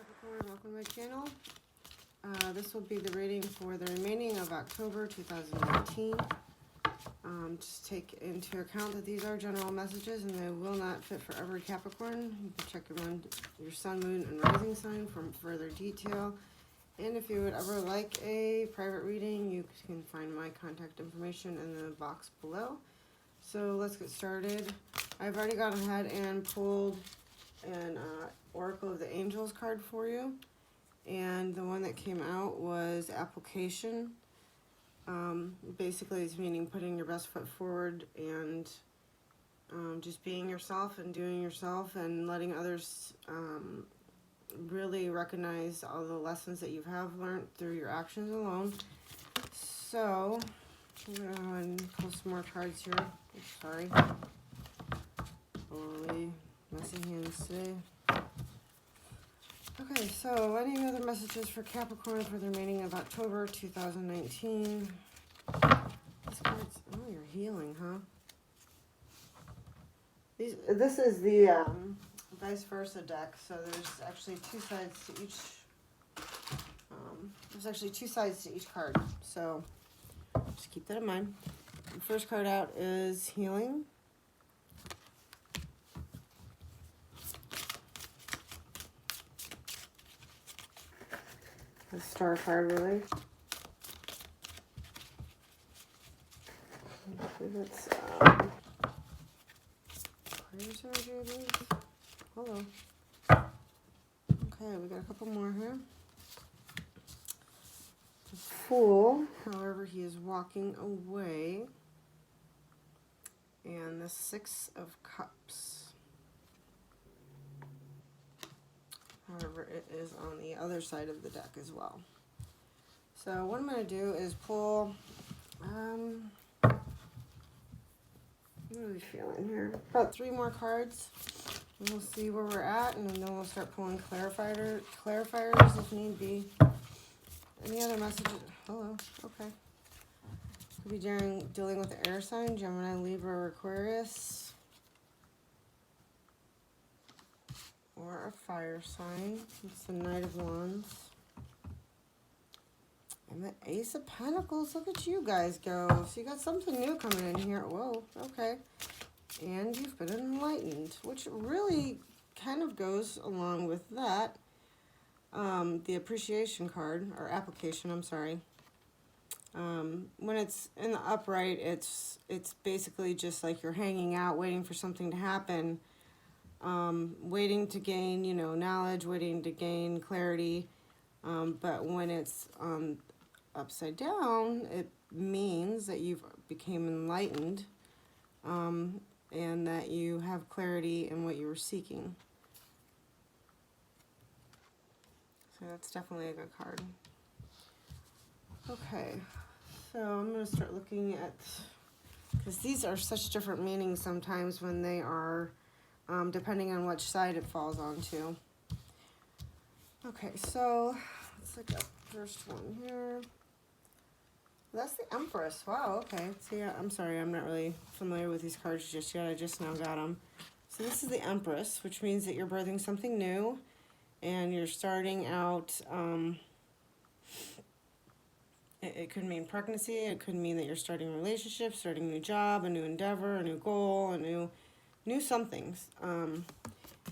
Capricorn, welcome to my channel. This will be the reading for the remaining of October 2019. Just take into account that these are general messages and they will not fit for every Capricorn. You can check your sun, moon, and rising sign for further detail. And if you would ever like a private reading, you can find my contact information in the box below. So let's get started. I've already gone ahead and pulled an Oracle of the Angels card for you. And the one that came out was application. Basically, it's meaning putting your best foot forward and just being yourself and doing yourself and letting others really recognize all the lessons that you have learned through your actions alone. So, I'm going to go ahead and pull some more cards here. Sorry. Holy messy hands today. Okay, so any other messages for Capricorn for the remaining of October 2019? These cards, oh, you're healing, huh? This is the vice versa deck, so there's actually two sides to each. There's actually two sides to each card, so just keep that in mind. The first card out is healing. The star card, really. That's Aquarius energy, I believe. Hello. Okay, we got a couple more here. The Fool, however, he is walking away. And the Six of Cups. However, it is on the other side of the deck as well. So what I'm going to do is pull, what are we feeling here? About 3 more cards. And we'll see where we're at, and then we'll start pulling clarifiers if need be. Any other messages? Hello. Okay. Could be dealing with the air sign, Gemini, Libra, or Aquarius. Or a fire sign. It's the Knight of Wands. And the Ace of Pentacles. Look at you guys go. So you got something new coming in here. Whoa, okay. And you've been enlightened, which really kind of goes along with that. The appreciation card, or application, I'm sorry. When it's in the upright, it's basically just like you're hanging out, waiting for something to happen. Waiting to gain, knowledge, waiting to gain clarity. But when it's upside down, it means that you've become enlightened and that you have clarity in what you were seeking. So that's definitely a good card. Okay, so I'm going to start looking at, because these are such different meanings sometimes when they are depending on which side it falls onto. Okay, so let's look at the first one here. That's the Empress. Wow, okay. See, I'm sorry, I'm not really familiar with these cards just yet. I just now got them. So this is the Empress, which means that you're birthing something new, and you're starting out, it could mean pregnancy, it could mean that you're starting a relationship, starting a new job, a new endeavor, a new goal, a new somethings, and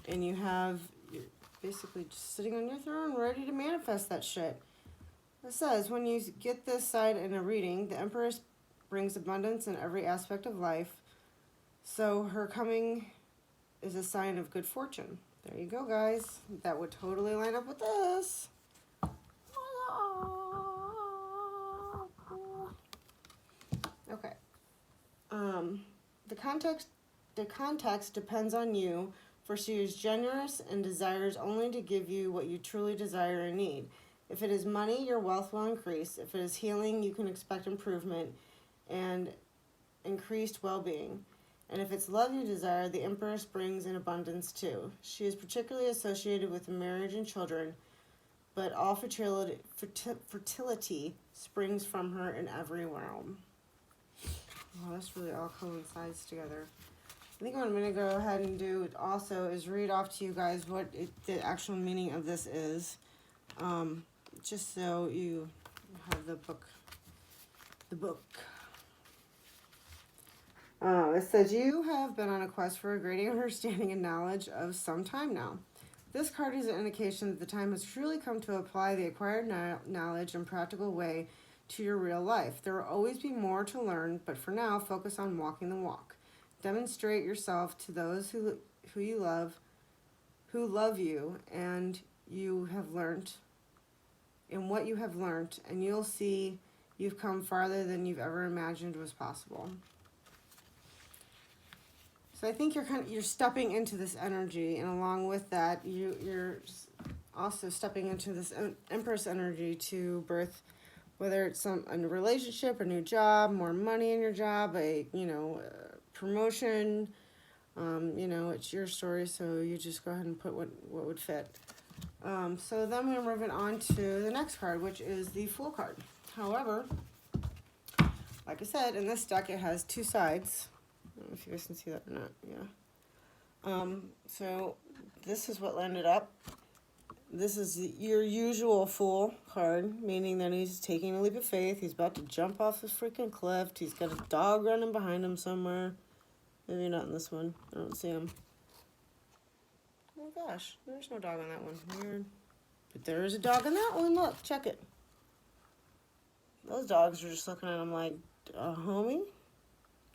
you're basically just sitting on your throne ready to manifest that shit. It says, when you get this side in a reading, the Empress brings abundance in every aspect of life, so her coming is a sign of good fortune. There you go, guys. That would totally line up with this. Okay. The context depends on you, for she is generous and desires only to give you what you truly desire and need. If it is money, your wealth will increase. If it is healing, you can expect improvement and increased well-being. And if it's love you desire, the Empress brings in abundance too. She is particularly associated with marriage and children, but all fertility springs from her in every realm. Wow, this really all coincides together. think what I'm going to go ahead and do also is read off to you guys what the actual meaning of this is. Just so you have the book. It says, you have been on a quest for a greater understanding and knowledge of some time now. This card is an indication that the time has truly come to apply the acquired knowledge in practical way to your real life. There will always be more to learn, but for now, focus on walking the walk. Demonstrate yourself to those who you love, who love you, and you have learned, and what you have learned, and you'll see you've come farther than you've ever imagined was possible. So I think you're stepping into this energy, and along with that, you're also stepping into this Empress energy to birth, whether it's a relationship, a new job, more money in your job, a promotion. It's your story, so you just go ahead and put what would fit. So then we're moving on to the next card, which is the Fool card. However, like I said, in this deck it has two sides. I don't know if you guys can see that or not. Yeah. So this is what landed up. This is your usual Fool card, meaning that he's taking a leap of faith. He's about to jump off this freaking cliff. He's got a dog running behind him somewhere. Maybe not in this one. I don't see him. Oh gosh, there's no dog on that one. Weird. But there is a dog on that one. Look, check it. Those dogs are just looking at him like, homie?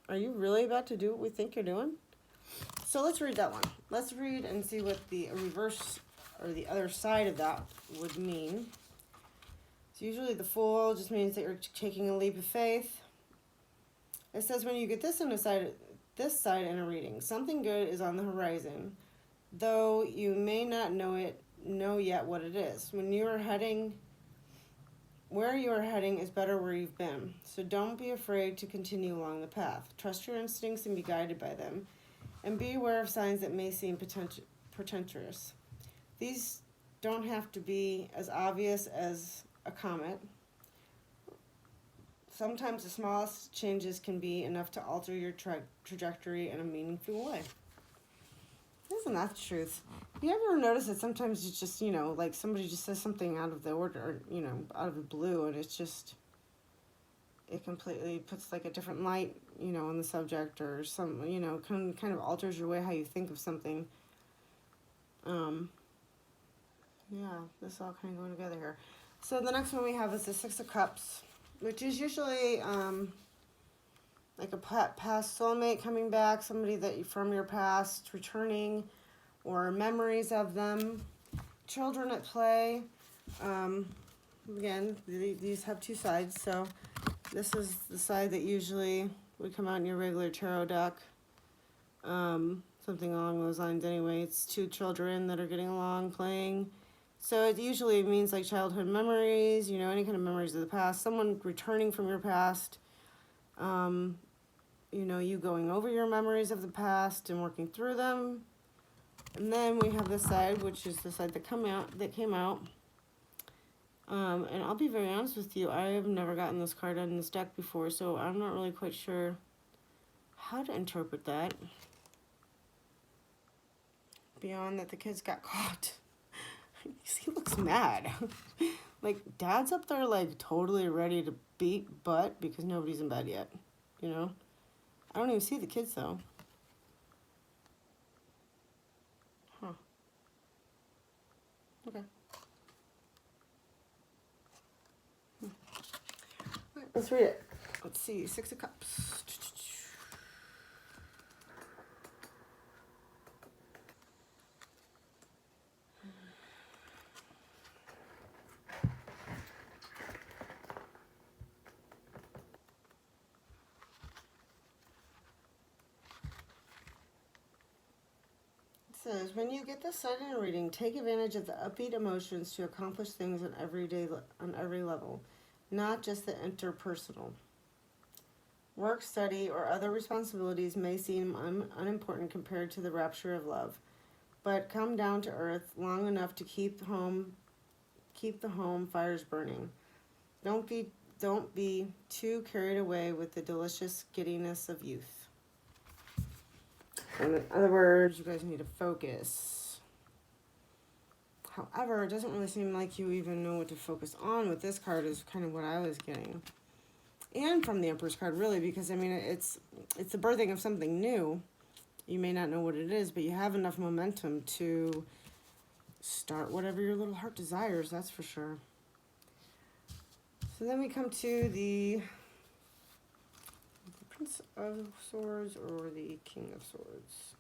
Are you really about to do what we think you're doing? So let's read that one. Let's read and see what the reverse or the other side of that would mean. So usually the Fool just means that you're taking a leap of faith. It says when you get this side in a reading, something good is on the horizon, though you may not know yet what it is. Where you are heading is better where you've been, so don't be afraid to continue along the path. Trust your instincts and be guided by them, and be aware of signs that may seem pretentious. These don't have to be as obvious as a comet. Sometimes the smallest changes can be enough to alter your trajectory in a meaningful way. Isn't that the truth? You ever notice that sometimes it's just, like somebody just says something out of the order, out of the blue, and it's just, it completely puts like a different light, on the subject, or some, kind of alters your way how you think of something. Yeah, this is all kind of going together here. So the next one we have is the Six of Cups, which is usually like a past soulmate coming back, somebody from your past returning, or memories of them. Children at play. Again, these have two sides, so this is the side that usually would come out in your regular tarot deck. Something along those lines anyway. It's two children that are getting along, playing. So it usually means like childhood memories, any kind of memories of the past, someone returning from your past, you going over your memories of the past and working through them. And then we have this side, which is the side that came out. And I'll be very honest with you, I have never gotten this card on this deck before, so I'm not really quite sure how to interpret that. Beyond that the kids got caught. He looks mad. Like, Dad's up there, like, totally ready to beat butt because nobody's in bed yet, I don't even see the kids, though. Huh. Okay. All right, let's read it. Let's see, Six of Cups. Says, when you get this side in a reading, take advantage of the upbeat emotions to accomplish things on every level, not just the interpersonal. Work, study, or other responsibilities may seem unimportant compared to the rapture of love, but come down to earth long enough to keep the home fires burning. Don't be too carried away with the delicious giddiness of youth. In other words, you guys need to focus. However, it doesn't really seem like you even know what to focus on with this card is kind of what I was getting. And from the Empress card, really, because, I mean, it's the birthing of something new. You may not know what it is, but you have enough momentum to start whatever your little heart desires, that's for sure. So then we come to the Prince of Swords or the King of Swords.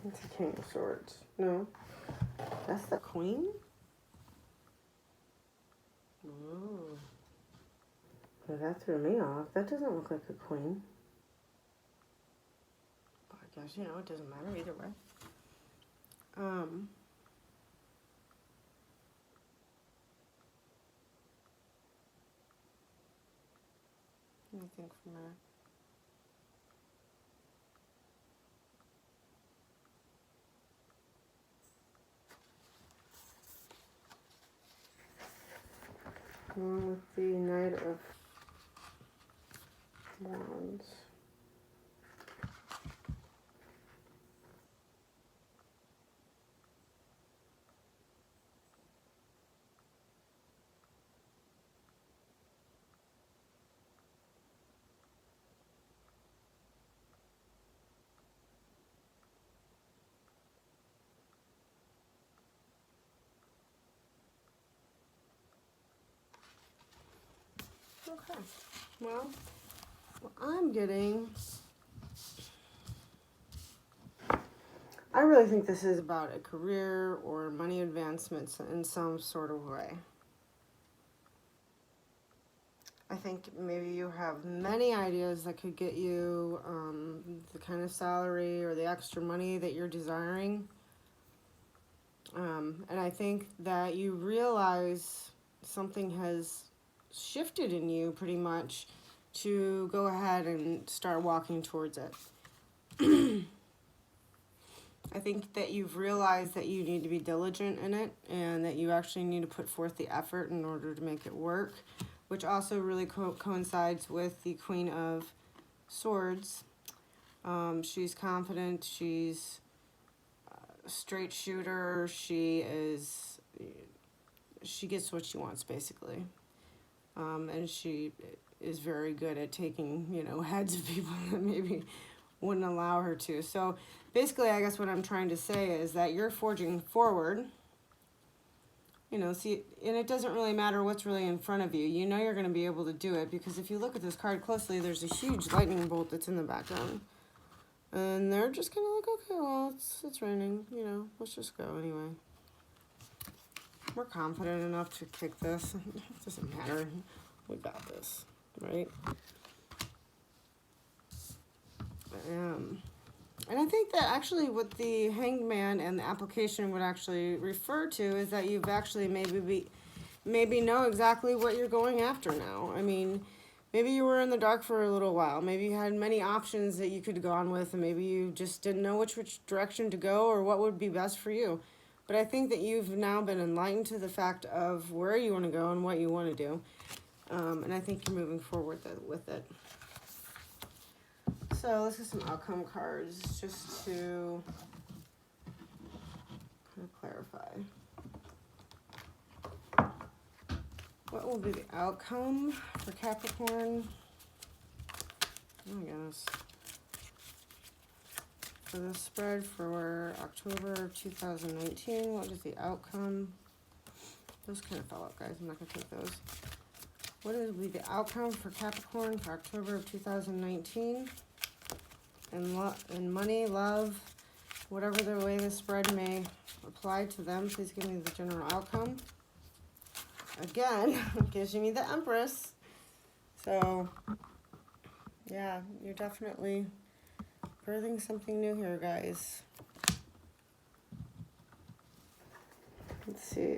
It's the King of Swords. No, that's the Queen? Oh. Well, that threw me off. That doesn't look like a queen. But I guess, you know, it doesn't matter either way. Let me think for a minute. Along with the Knight of Wands. Okay, well, what I'm getting, I really think this is about a career or money advancements in some sort of way. I think maybe you have many ideas that could get you the kind of salary or the extra money that you're desiring. And I think that you realize something has shifted in you pretty much to go ahead and start walking towards it. I think that you've realized that you need to be diligent in it and that you actually need to put forth the effort in order to make it work, which also really coincides with the Queen of Swords. She's confident, she's a straight shooter, she gets what she wants, basically. And she is very good at taking, you know, heads of people that maybe wouldn't allow her to. So basically, I guess what I'm trying to say is that you're forging forward. You know, see, and it doesn't really matter what's really in front of you. You know you're going to be able to do it because if you look at this card closely, there's a huge lightning bolt that's in the background. And they're just kind of like, okay, well, it's raining, you know, let's just go anyway. We're confident enough to kick this. It doesn't matter. We got this, right? And I think that actually what the Hanged Man and the application would actually refer to is that you've actually maybe know exactly what you're going after now. I mean, maybe you were in the dark for a little while. Maybe you had many options that you could go on with, and maybe you just didn't know which direction to go or what would be best for you. But I think that you've now been enlightened to the fact of where you want to go and what you want to do. And I think you're moving forward with it. So let's get some outcome cards just to kind of clarify. What will be the outcome for Capricorn? Oh my goodness. For the spread for October of 2019, what is the outcome? Those kind of fell out, guys. I'm not going to take those. What will be the outcome for Capricorn for October of 2019? And money, love, whatever the way the spread may apply to them, please give me the general outcome. Again, it gives me the Empress. So, Yeah, you're definitely birthing something new here, guys. Let's see.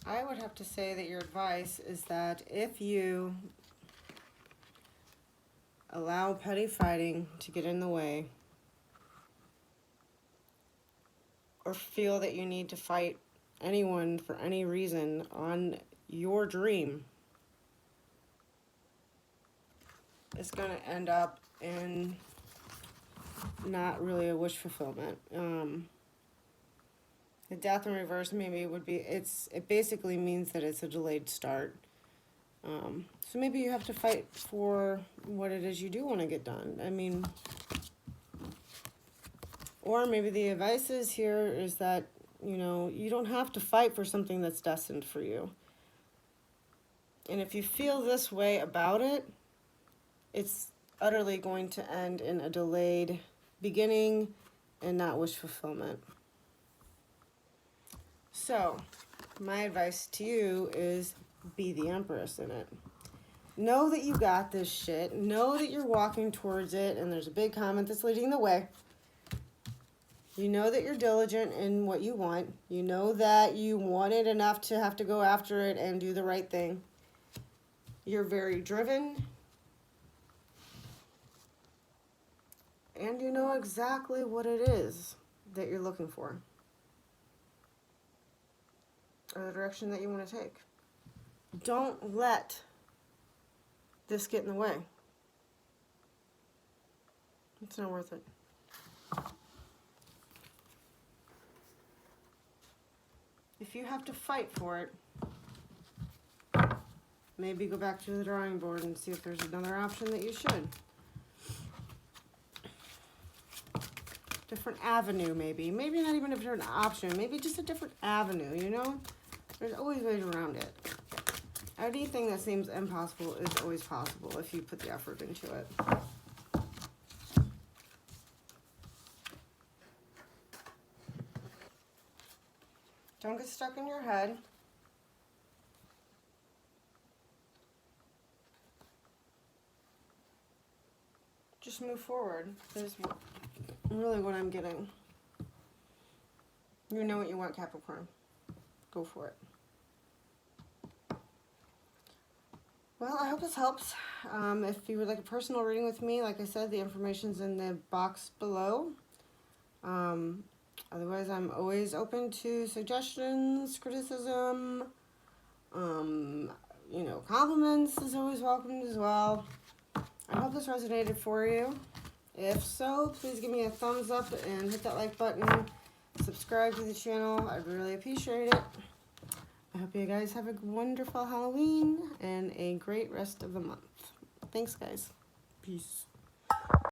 I would have to say that your advice is that if you allow petty fighting to get in the way, or feel that you need to fight anyone for any reason on your dream, it's going to end up in not really a wish fulfillment. The death in reverse maybe would be, it basically means that it's a delayed start. So maybe you have to fight for what it is you do want to get done. I mean, or maybe the advice is here is that, you know, you don't have to fight for something that's destined for you. And if you feel this way about it, it's utterly going to end in a delayed beginning and not wish fulfillment. So, my advice to you is be the Empress in it. Know that you got this shit. Know that you're walking towards it, and there's a big comment that's leading the way. You know that you're diligent in what you want. You know that you want it enough to have to go after it and do the right thing. You're very driven. And you know exactly what it is that you're looking for, or the direction that you want to take. Don't let this get in the way. It's not worth it. If you have to fight for it, maybe go back to the drawing board and see if there's another option that you should. Different avenue, maybe. Maybe not even a different option. Maybe just a different avenue, you know? There's always ways around it. Anything that seems impossible is always possible if you put the effort into it. Don't get stuck in your head. Just move forward. That's really what I'm getting. You know what you want, Capricorn. Go for it. Well, I hope this helps. If you would like a personal reading with me, like I said, the information's in the box below. Otherwise, I'm always open to suggestions, criticism, you know, compliments is always welcomed as well. I hope this resonated for you. If so, please give me a thumbs up and hit that like button. Subscribe to the channel. I'd really appreciate it. I hope you guys have a wonderful Halloween and a great rest of the month. Thanks, guys. Peace.